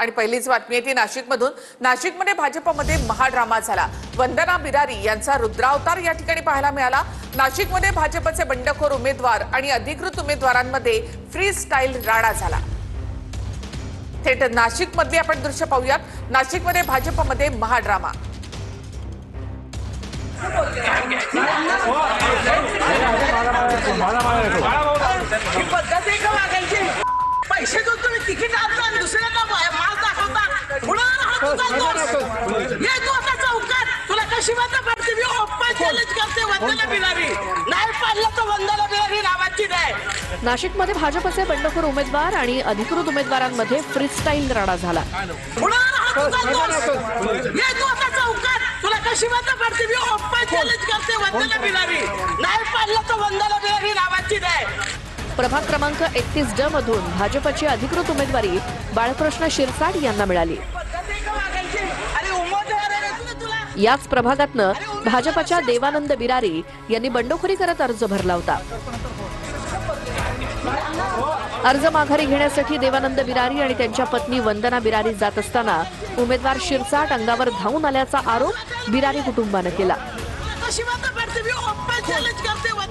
आणि पहिलीच बातमी आहे ती नाशिकमधून। नाशिकमध्ये भाजपमध्ये महाड्रामा झाला। वंदना बिरारी यांचा रुद्रावतार या ठिकाणी पाहायला मिळाला। नाशिकमध्ये भाजपचे बंडखोर उमेदवार आणि अधिकृत उमेदवारांमध्ये फ्री स्टाईल राडा झाला। थेट नाशिकमधली आपण दृश्य पाहूयात। नाशिकमध्ये भाजपमध्ये महाड्रामा। पैसे देऊन तुम्ही तिकीट आणता आणि दुसऱ्यांना माल दाखवता। ये तू आता चौकात तुला कशी वाटत पडते? मी ओपन चॅलेंज करते वंदना बिरारी। नाही पाडलं तर वंदना बिरारी नावाची नाही। नाशिकमध्ये भाजपचे बंडखोर उमेदवार आणि अधिकृत उमेदवारांमध्ये फ्रीस्टाईल राडा झाला। ये तू आता चौकात तुला कशी वाटत पडते? मी ओपन चॅलेंज करते वंदना बिरारी। नाही पाडलं तर वंदना बिरारी नावाची नाही। प्रभाग क्रमांक 31 ड मधून भाजपची अधिकृत उमेदवारी बाळकृष्ण शिरसाट यांना मिळाली। याच प्रभागातनं भाजपच्या देवानंद बिरारी यांनी बंडखोरी करत अर्ज भरला होता। अर्ज माघारी घेण्यासाठी देवानंद बिरारी आणि त्यांच्या पत्नी वंदना बिरारी जात असताना उमेदवार शिरसाट अंगावर धावून आल्याचा आरोप बिरारी कुटुंबानं केला।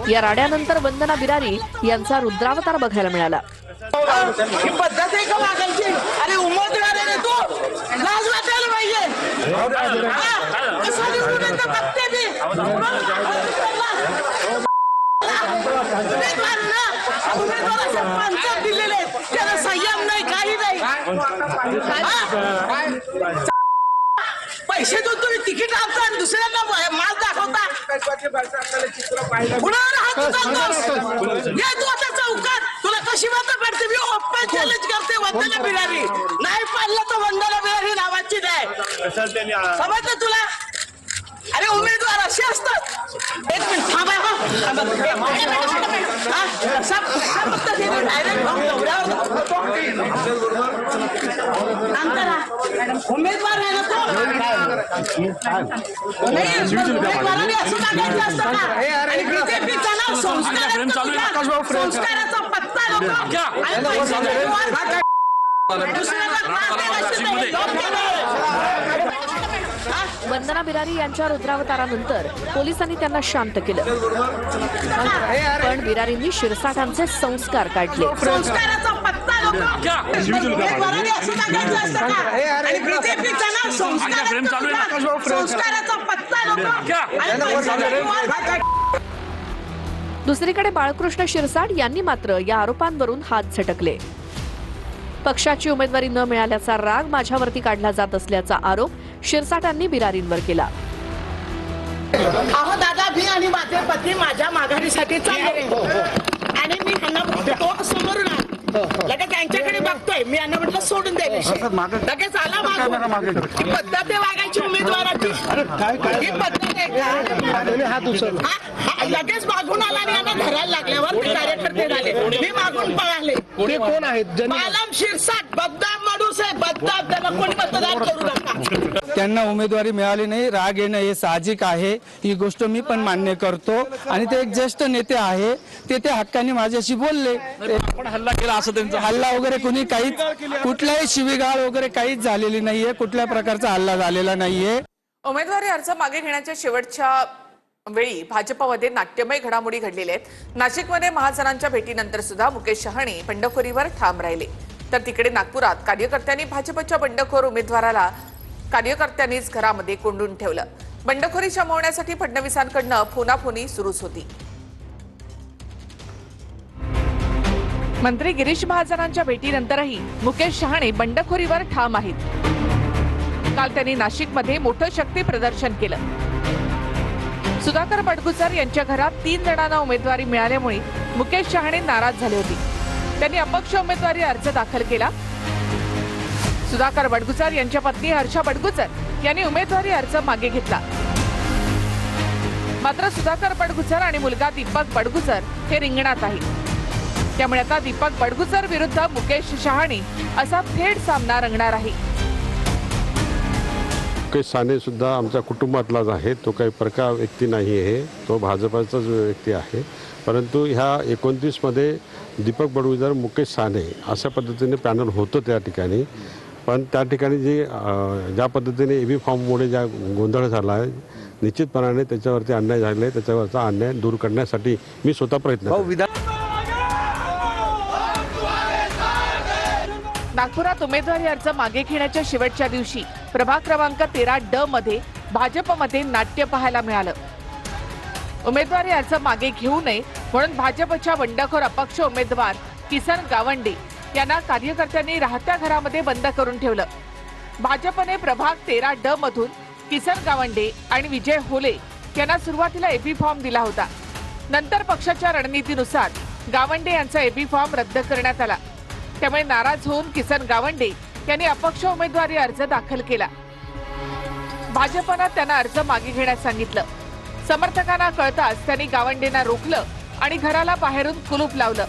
या राड्यानंतर वंदना बिरारी यांचा रुद्रावतार बघायला मिळाला। ही पद्धत आहे का वागायची? अरे उमेदवार आहे तू, लाज वाटायला पाहिजे। कसं निवडून येतं बघते मी। उमेदवाराचे पंचायत दिलेले त्याला संयम नाही, काही नाही। पैसे देऊन तुम्ही तिकीट आणता आणि दुसऱ्यांना माल दाखवता। ये तू आता चौकात तुला कशी वाटत पडते? मी ओपन चॅलेंज करते वंदना बिरारी। नाही पाडलं तर वंदना बिरारी नावाची नाही। समजलं तुला? अरे उमेदवार असे असतात। एक मिनिट थांबा। उमेदवार आहे ना तो, उमेदवाराने असं टाकायचं असतं का? आणि बीजेपीचा ना संस्काराचा पत्ता वंदना बिरारी यांच्या रुद्रावतारानंतर पोलिसांनी त्यांना शांत केलं, पण बिरारींनी शिरसाटांचे संस्कार काढले। संस्काराचा पत्ता उमेदवाराने असं टाकायचं असतं का? आणि बीजेपीचा ना संस्काराचा पत्ता दुसरीकडे बाळकृष्ण शिरसाट यांनी मात्र या आरोपांवरून हात झटकले। पक्षाची उमेदवारी न मिळाल्याचा राग माझ्यावरती काढला जात असल्याचा आरोप शिरसाटांनी बिरारींवर केला। अहो दादा, मी आणि माझे पती माझ्या माघारीसाठी चाललो आणि मी त्यांना बघतो समोरून लगेच त्यांच्याकडे बघतोय। मी यांना म्हटलं सोडून दे, लगेच आला मागून। ही पद्धत वागायची उमेदवाराची, ही पद्धत लगेच मागून आला आणि यांना धरायला लागल्यावर ते कार्यकर्ते झाले। मी मागून पळाले। ते कोण आहेत? मालम शिरसाट बद्दाम माणूस आहे, बद्दाम। त्याला कोणी मतदान करू नका। त्यांना उमेदवारी मिळाली नाही, राग येणं हे साहजिक आहे, ही गोष्ट मी पण मान्य करतो। आणि ते एक ज्येष्ठ नेते आहे, ते हक्काने माझ्याशी बोलले। आपण हल्ला केला असं त्यांचा हल्ला वगैरे कुणी काहीच, कुठलाही शिवीगाळ वगैरे काहीच झालेली नाहीये, कुठल्या प्रकारचा हल्ला झालेला नाहीये। उमेदवारी अर्ज मागे घेण्याच्या शेवटच्या वेळी भाजपमध्ये नाट्यमय घडामोडी घडलेल्या आहेत। नाशिकमध्ये महाजनांच्या भेटीनंतर सुद्धा मुकेश शहाणे बंडखोरीवर ठाम राहिले, तर तिकडे नागपुरात कार्यकर्त्यांनी भाजपच्या बंडखोर उमेदवाराला कार्यकर्त्यांनीच घरामध्ये कोंडून ठेवलं। बंडखोरी शमवण्यासाठी फडणवीसांकडनं फोनाफोनी सुरूच होती। मंत्री गिरीश महाजनांच्या भेटीनंतरही मुकेश शहाणे बंडखोरीवर ठाम आहेत। काल त्यांनी नाशिकमध्ये मोठं शक्ती प्रदर्शन केलं। सुधाकर बडगुजर यांच्या घरात 3 जणांना उमेदवारी मिळाल्यामुळे मुकेश शहाणे नाराज झाले होते। त्यांनी अपक्ष उमेदवारी अर्ज दाखल केला। सुधाकर बडगुजर यांच्या पत्नी हर्षा बडगुजर यांनी उमेदवारी अर्ज मागे घेतला, मात्र सुधाकर बडगुजर आणि मुलगा दीपक बडगुजर हे रिंगणात आहेत। त्यामुळे आता दीपक बडगुजर विरुद्ध मुकेश शहाणे असा थेट सामना रंगणार आहे। मुकेश साने सुद्धा आमच्या कुटुंबातलाच आहे, तो काही प्रकार व्यक्ती नाही आहे, तो भाजपाचाच व्यक्ती आहे। परंतु ह्या 29 मध्ये दीपक बडगुजर, मुकेश साने अशा पद्धतीने पॅनल होतं त्या ठिकाणी। पण त्या ठिकाणी ज्या पद्धतीने EB फॉर्ममुळे ज्या गोंधळ झाला आहे, निश्चितपणाने त्याच्यावरती अन्याय झाले आहे, त्याच्यावरचा अन्याय दूर करण्यासाठी मी स्वतः प्रयत्न करेन. नागपुरात उमेदवारी अर्ज मागे घेण्याच्या शेवटच्या दिवशी प्रभाग क्रमांक 13D मध्ये भाजपमध्ये नाट्य पाहायला मिळालं. उमेदवारी अर्ज मागे घेऊ नये म्हणून भाजपच्या बंडखोर अपक्ष उमेदवार किसन गावंडे यांना कार्यकर्त्यांनी राहत्या घरामध्ये बंद करून ठेवलं. भाजपने प्रभाग 13D मधून किसन गावंडे आणि विजय होले यांना सुरुवातीला EB फॉर्म दिला होता. नंतर पक्षाच्या रणनीतीनुसार गावंडे यांचा EB फॉर्म रद्द करण्यात आला. त्यामुळे नाराज होऊन किसन गावंडे यांनी अपक्ष उमेदवारी अर्ज दाखल केला. भाजपनं त्यांना अर्ज मागे घेण्यास सांगितलं. समर्थकांना कळताच त्यांनी गावंडेंना रोखलं आणि घराला बाहेरून कुलूप लावलं.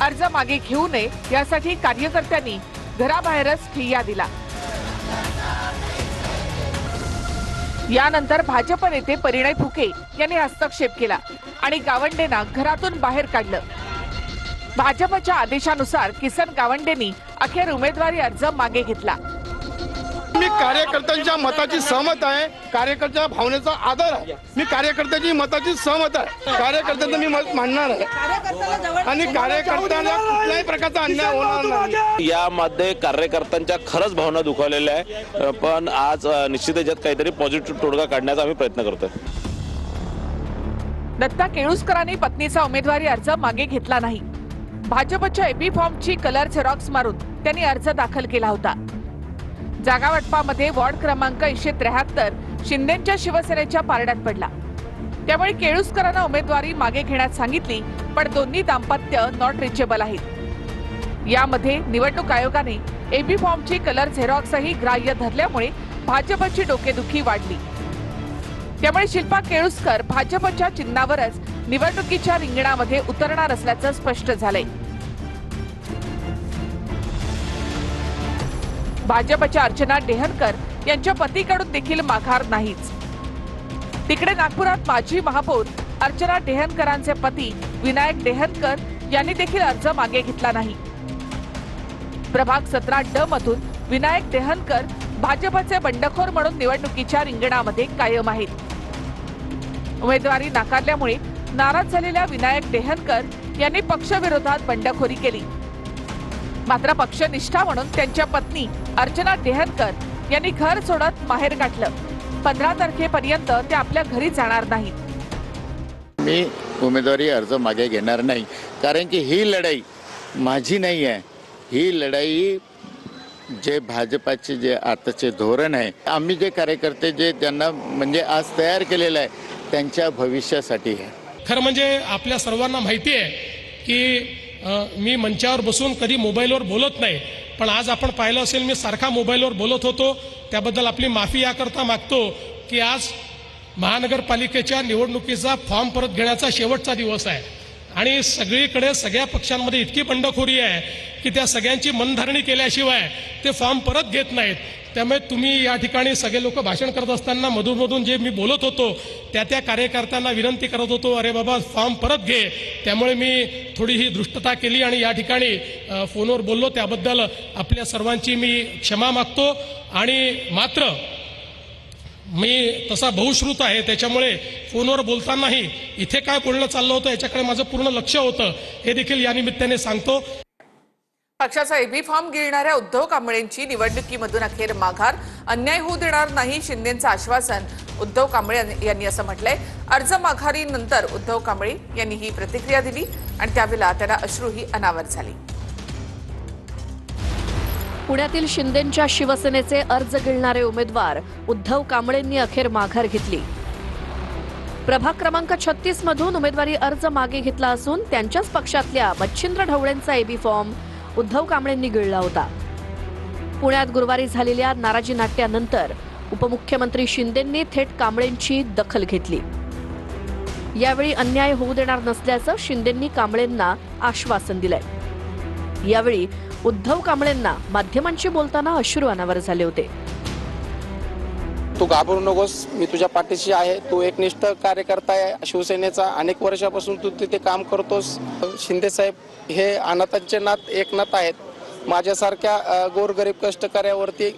अर्ज मागे घेऊ नये यासाठी कार्यकर्त्यांनी घराबाहेरच ठिय्या दिला. यानंतर भाजप नेते परिणय फुके यांनी हस्तक्षेप केला आणि गावंडेंना घरातून बाहेर काढलं. भाजपच्या आदेशानुसार किसन गावंडेंनी अखेर उमेदवारी अर्ज मागे घेतला. मी कार्यकर्त्यांच्या मताची सहमत आहे, कार्यकर्त्याच्या भावनेचा आदर आहे. मी कार्यकर्त्याची मताची सहमत आहे, कार्यकर्त्यांचं मी मत मांडणार आहे आणि कार्यकर्त्यांना कुठल्याही प्रकारचा अन्याय होणार नाही. यामध्ये कार्यकर्त्यांच्या खरंच भावना दुखावलेल्या आहे, पण आज निश्चित याच्यात काहीतरी पॉझिटिव्ह तोडगा काढण्याचा आम्ही प्रयत्न करतोय. दत्ता केळुसकरांनी पत्नीचा उमेदवारी अर्ज मागे घेतला नाही. भाजपच्या EB फॉर्मची कलर झेरॉक्स मारून त्यांनी अर्ज दाखल केला होता. जागा वाटपामध्ये वॉर्ड क्रमांक 173 शिंदेच्या शिवसेनेच्या पारड्यात पडला. त्यामुळे केळुसकरांना उमेदवारी मागे घेण्यास सांगितली, पण दोन्ही दाम्पत्य नॉट रिचेबल आहेत. यामध्ये निवडणूक आयोगाने EB फॉर्मची कलर झेरॉक्सही ग्राह्य धरल्यामुळे भाजपची डोकेदुखी वाढली. त्यामुळे शिल्पा केळुसकर भाजपच्या चिन्हावरच निवडणुकीच्या रिंगणामध्ये उतरणार असल्याचं स्पष्ट झालंय. भाजपच्या अर्चना डेहनकर यांच्या पतीकडून देखील माघार नाहीच. तिकडे नागपुरात माजी महापौर अर्चना डेहनकरांचे पती विनायक डेहनकर यांनी देखील अर्ज मागे घेतला नाही. प्रभाग 17D मधून विनायक डेहनकर भाजपचे बंडखोर म्हणून निवडणुकीच्या रिंगणामध्ये कायम आहेत. उमेदवारी नाकारल्यामुळे नाराज झालेल्या विनायक डेहनकर यांनी पक्षविरोधात बंडखोरी केली. मात्र पक्षनिष्ठा म्हणून त्यांच्या पत्नी अर्चना डेहनकर यांनी घर सोडत माहेर गाठलं. 15 तारखेपर्यंत ते आपल्या घरी जाणार नाहीत. मी उमेदवारी अर्ज मागे घेणार नाही, कारण की ही लढाई माझी नाही आहे. ही लढाई जे भाजपाचे जे आताचे धोरण आहे, आम्ही जे कार्यकर्ते जे त्यांना म्हणजे आज तयार केलेलं आहे त्यांच्या भविष्यासाठी आहे. खरं म्हणजे आपल्या सर्वांना माहिती आहे की मी मंचावर बसून कधी मोबाईलवर बोलत नाही, पण आज आपण पाहिलं असेल मी सारखा मोबाईलवर बोलत होतो. त्याबद्दल आपली माफी याकरता मागतो की आज महानगरपालिकेच्या निवडणुकीचा फॉर्म परत घेण्याचा शेवटचा दिवस आहे आणि सगळीकडे सगळ्या पक्षांमध्ये इतकी बंडखोरी आहे की त्या सगळ्यांची मनधरणी केल्याशिवाय ते फॉर्म परत घेत नाहीत. त्यामुळे तुम्ही या ठिकाणी सगळे लोक भाषण करत असताना मधून जे मी बोलत होतो त्या कार्यकर्त्यांना विनंती करत होतो, अरे बाबा फॉर्म परत घे. त्यामुळे मी थोडी ही दृष्टता केली आणि या ठिकाणी फोनवर बोललो. त्याबद्दल आपल्या सर्वांची मी क्षमा मागतो. आणि मात्र मी तसा बहुश्रुत आहे, त्याच्यामुळे फोनवर बोलतानाही इथे काय बोलणं चाललं होतं याच्याकडे माझं पूर्ण लक्ष होतं, हे देखील या निमित्ताने सांगतो. पक्षाचा EB फॉर्म गिळणाऱ्या उद्धव कांबळेंची निवडणुकीमधून अखेर माघार. अन्याय होऊ देणार नाही शिंदेंचं आश्वासन उद्धव कांबळे यांनी असं म्हटलंय. अर्ज माघारीनंतर उद्धव कांबळे यांनी ही प्रतिक्रिया दिली आणि त्यावेळेला त्यांना अश्रूही अनावर झाली. पुण्यातील शिंदेंच्या शिवसेनेचे अर्ज गिळणारे उमेदवार उद्धव कांबळेंनी अखेर माघार घेतली. प्रभाग क्रमांक 36 मधून उमेदवारी अर्ज मागे घेतला असून त्यांच्याच पक्षातल्या मच्छिंद्र ढवळेंचा EB फॉर्म उद्धव कांबळेंनी गिळला होता. पुण्यात गुरुवारी झालेल्या नाराजी नाट्यानंतर उपमुख्यमंत्री शिंदेंनी थेट कांबळेंची दखल घेतली. यावेळी अन्याय होऊ देणार नसल्याचं शिंदेंनी कांबळेंना आश्वासन दिलंय. यावेळी उद्धव कांबळेंना माध्यमांशी बोलताना अश्रू अनावर झाले होते. तू घाबरू नकोस, मी तुझ्या पाठीशी आहे. तू एकनिष्ठ कार्यकर्ता आहे शिवसेनेचा, अनेक वर्षापासून तू तिथे काम करतोस. शिंदे साहेब हे अनाथांचे नाथ एकनाथ आहेत. माझ्यासारख्या गोरगरीब कष्टकऱ्यावरती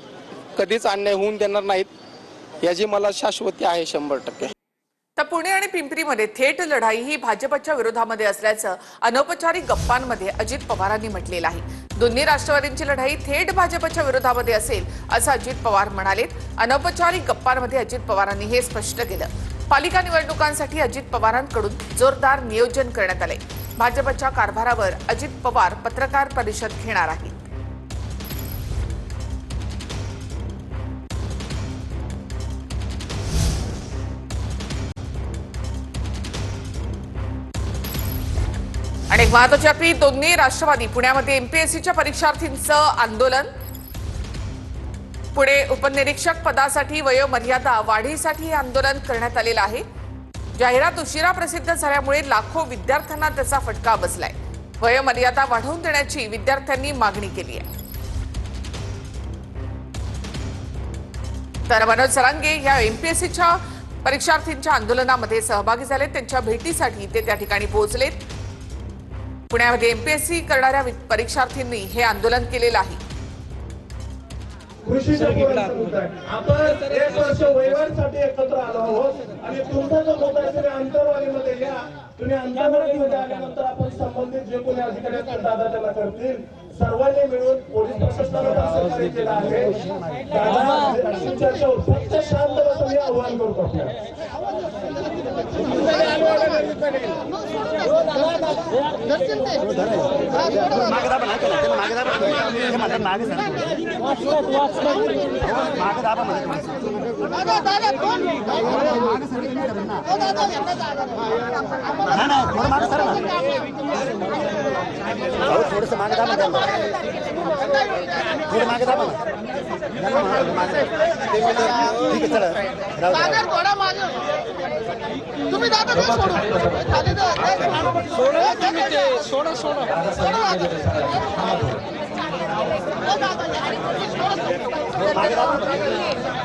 कधीच अन्याय होऊन देणार नाहीत याची मला शाश्वती आहे 100%. तर पुणे आणि पिंपरीमध्ये थेट लढाई ही भाजपच्या विरोधामध्ये असल्याचं अनौपचारिक गप्पांमध्ये अजित पवारांनी म्हटलेलं आहे. दोन्ही राष्ट्रवादींची लढाई थेट भाजपच्या विरोधामध्ये असेल असं अजित पवार म्हणाले. अनौपचारिक गप्पांमध्ये अजित पवारांनी हे स्पष्ट केलं. पालिका निवडणुकांसाठी अजित पवारांकडून जोरदार नियोजन करण्यात आले. भाजपच्या कारभारावर अजित पवार पत्रकार परिषद घेणार आहेत. आणि एक महत्त्वाची बातमी, दोन्ही राष्ट्रवादी पुण्यामध्ये एमपीएससीच्या परीक्षार्थींचं आंदोलन. पुणे उपनिरीक्षक पदासाठी वयोमर्यादा वाढीसाठी हे आंदोलन करण्यात आलेलं आहे. जाहिरात उशिरा प्रसिद्ध झाल्यामुळे लाखो विद्यार्थ्यांना त्याचा फटका बसलाय. वयोमर्यादा वाढवून देण्याची विद्यार्थ्यांनी मागणी केली आहे. तर मनोज सरांगे या एमपीएससीच्या परीक्षार्थींच्या आंदोलनामध्ये सहभागी झाले. त्यांच्या भेटीसाठी ते त्या ठिकाणी पोहोचलेत. पुण्यामध्ये एमपीएससी करणाऱ्या परीक्षार्थींनी हे आंदोलन केलेलं आहे. आपण 1 वर्ष वैवाहिकसाठी एकत्र आलो आहोत आणि तुमचा जो मुद्दा आहे अंतरवालीमध्ये या. तुम्ही अंतरवालीमध्ये आल्यानंतर आपण संबंधित जे कोणी अधिकारी असतील दादा त्यांना करतील. सर्वांनी मिळून पोलीस प्रशासनाला सहकार्य केलं आहे. दादा चर्चा फक्त शांत बसून हे आव्हान करतो आपल्याला. थोडस मागे दाबा थोडं मागे दाबा ठीक आहे चला तुम्ही दादा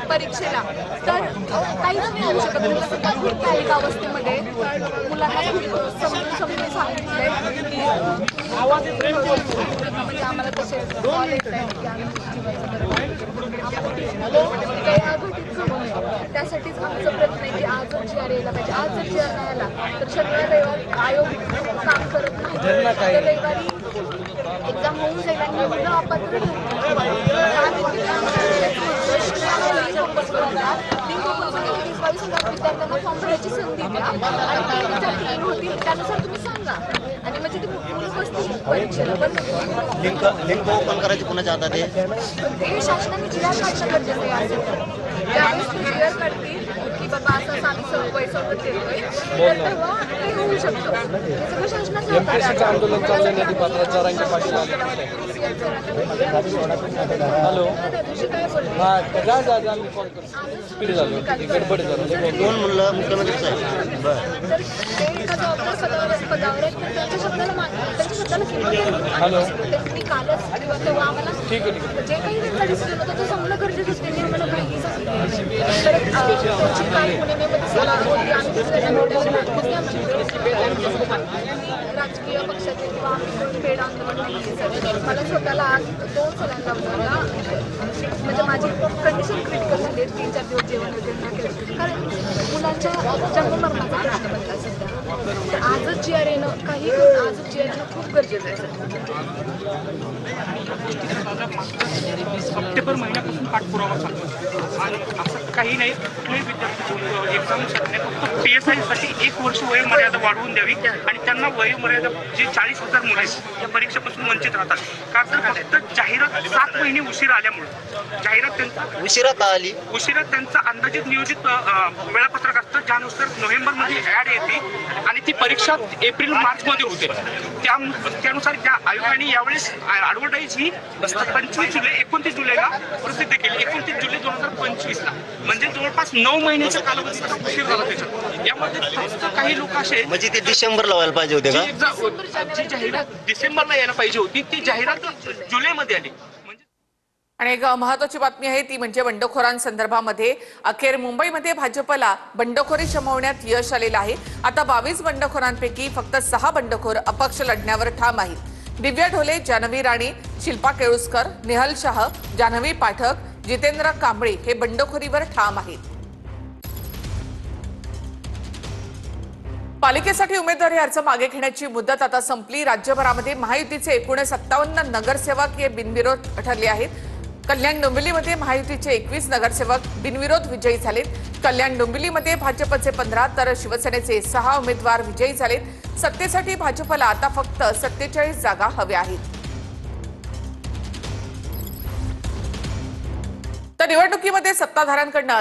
परीक्षेला तर काहीच नाही होऊ शकत. काही अवस्थेमध्ये मुलांना समजून सांगितलंय की म्हणजे आम्हाला तसे त्यासाठीच आमचा प्रयत्न आहे की आज जर GR यायला पाहिजे. आज जर GR नाही आला तर शनिवार रविवार आयोग काम करत नाही. रविवारी एक्झाम होऊन जाईल आणि एवढं अपात्र विद्यार्थ्यांना फॉर्म भरायची संधी द्या आणि होतील त्यानुसार तुम्ही सांगा आणि म्हणजे ती मुलं बसतील परीक्षेला. पण लिंक ओपन करायची कोणाच्या हातात आहे? ते शासनाने GR काढणं गरजेचं आहे. असेल तर त्यावेळेस ते GR काढतील की बाबा असं आम्ही सवलत देतोय तर तेव्हा ते होऊ शकतं. हे सगळं शासनाचं आंदोलन चाललंय. हॅलो कोण म्हणलं? मुख्यमंत्री साहेब. बरं तर ते एका जबाबदार पदावर आहेत तर त्यांच्या शब्दाला त्यांच्या शब्दाला किंमत हॅलो त्यांनी कालच किंवा तेव्हा आम्हाला जे काही त्यांचा डिसिजन होता तो समजणं गरजेचं असते. त्यांनी आम्हाला माहिती सांगितली. परत काय पुण्यामध्ये सला होती आम्ही दुसऱ्या आमची राजकीय पक्षाचे किंवा पेड आंदोलन मला स्वतःला आज 2 सलाईन लावण्याला म्हणजे माझी कंडिशन क्रिटिकल झाली आहे. 3-4 दिवस जेवण वगैरे नाही केलं कारण मुलांच्या जन्ममरणाचा प्रश्न बनला सध्या. तर आजच GR येणं काही आजच GR येणं खूप गरजेचं आहे. सप्टेंबर महिन्यापासून पाठपुरावा चालू आणि असं काही नाही. कुठल्याही विद्यार्थी एक्झाम फक्त PSI साठी 1 वर्ष वयोमर्यादा वाढवून द्यावी आणि त्यांना वयोमर्यादा जे 40,000 मुलं आहेत या परीक्षेपासून वंचित राहतात. का तर फक्त जाहिरात 7 महिने उशीर आल्यामुळे जाहिरात त्यांचा उशिरा त्यांचा अंदाजित नियोजित वेळापत्रक असतं ज्यानुसार नोव्हेंबरमध्ये ॲड येते आणि ती परीक्षा एप्रिल-मार्चमध्ये होते. त्यानुसार त्या आयोगाने यावेळेस ॲडव्हर्टाईज ही 29 जुलैला प्रसिद्ध केली. 29 जुलै 2025ला म्हणजे जवळपास 9 महिन्याच्या कालावधीचा उशीर झाला त्याच्यात. यामध्ये फक्त काही लोक असे म्हणजे ते डिसेंबरला व्हायला पाहिजे होते का? जी जाहिरात डिसेंबरला यायला पाहिजे होती ती जाहिरात जुलैमध्ये आली. आणि एक महत्त्वाची बातमी आहे ती म्हणजे बंडखोरांसंदर्भामध्ये अखेर मुंबईमध्ये भाजपला बंडखोरी शमवण्यात यश आलेलं आहे. आता 22 बंडखोरांपैकी फक्त 6 बंडखोर अपक्ष लढण्यावर ठाम आहेत. दिव्या ढोले, जान्हवी राणी, शिल्पा केळुसकर, निहल शाह, जान्हवी पाठक, जितेंद्र कांबळे हे बंडखोरीवर ठाम आहेत. पालिकेसाठी उमेदवारी अर्ज मागे घेण्याची मुदत आता संपली. राज्यभरामध्ये महायुतीचे एकूण 57 नगरसेवक हे बिनविरोध ठरले आहेत. कल्याण डोंबिवलीमध्ये महायुतीचे 21 नगरसेवक बिनविरोध विजयी झालेत. कल्याण डोंबिवलीमध्ये भाजपचे 15 तर शिवसेनेचे 6 उमेदवार विजयी झालेत. सत्तेसाठी भाजपला आता फक्त 47 जागा हव्या आहेत. तर निवडणुकीमध्ये सत्ताधाऱ्यांकडनं